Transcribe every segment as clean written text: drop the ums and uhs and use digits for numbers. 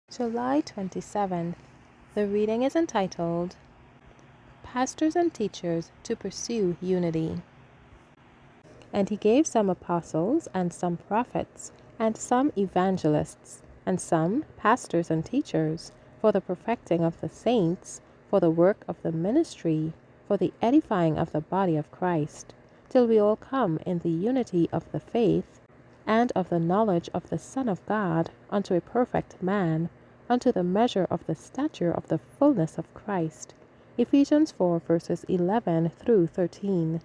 July 27th. The reading is entitled, Pastors and Teachers to Pursue Unity. And he gave some apostles, and some prophets, and some evangelists, and some pastors and teachers, for the perfecting of the saints, for the work of the ministry, for the edifying of the body of Christ, till we all come in the unity of the faith, and of the knowledge of the Son of God, unto a perfect man, unto the measure of the stature of the fullness of Christ. Ephesians 4 verses 11 through 13.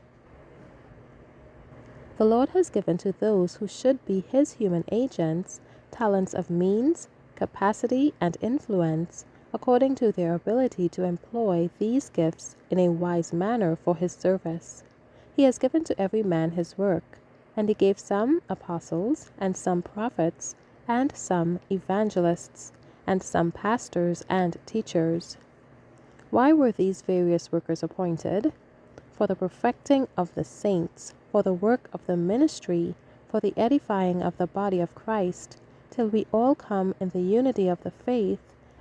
The Lord has given to those who should be his human agents talents of means, capacity, and influence, according to their ability to employ these gifts in a wise manner for his service. He has given to every man his work, and he gave some apostles, and some prophets, and some evangelists, and some pastors and teachers. Why were these various workers appointed? For the perfecting of the saints, for the work of the ministry, for the edifying of the body of Christ, till we all come in the unity of the faith,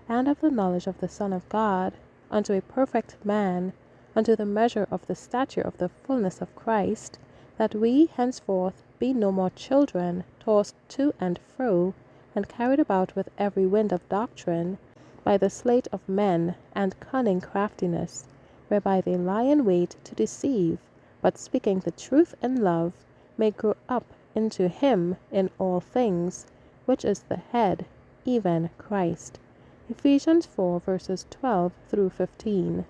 and of the knowledge of the Son of God, unto a perfect man, unto the measure of the stature of the fullness of Christ, that we henceforth be no more children, tossed to and fro, and carried about with every wind of doctrine, by the sleight of men and cunning craftiness, whereby they lie in wait to deceive, but speaking the truth in love, may grow up into him in all things, which is the head, even Christ. Ephesians 4 verses 12 through 15.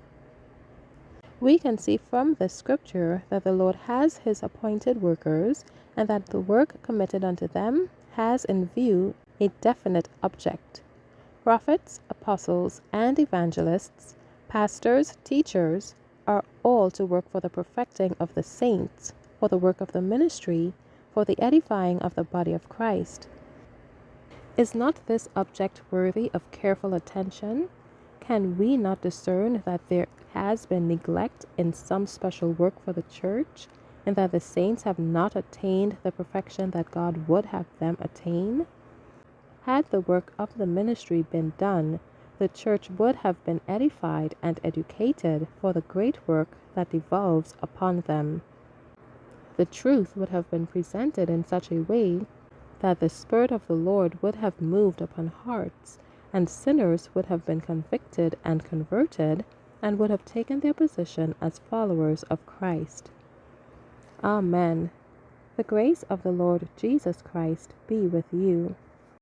We can see from this scripture that the Lord has his appointed workers, and that the work committed unto them has in view a definite object. Prophets, apostles, and evangelists, pastors, teachers, are all to work for the perfecting of the saints, for the work of the ministry, for the edifying of the body of Christ. Is not this object worthy of careful attention? Can we not discern that there has been neglect in some special work for the church, and that the saints have not attained the perfection that God would have them attain? Had the work of the ministry been done, the church would have been edified and educated for the great work that devolves upon them. The truth would have been presented in such a way that the Spirit of the Lord would have moved upon hearts, and sinners would have been convicted and converted, and would have taken their position as followers of Christ. Amen. The grace of the Lord Jesus Christ be with you.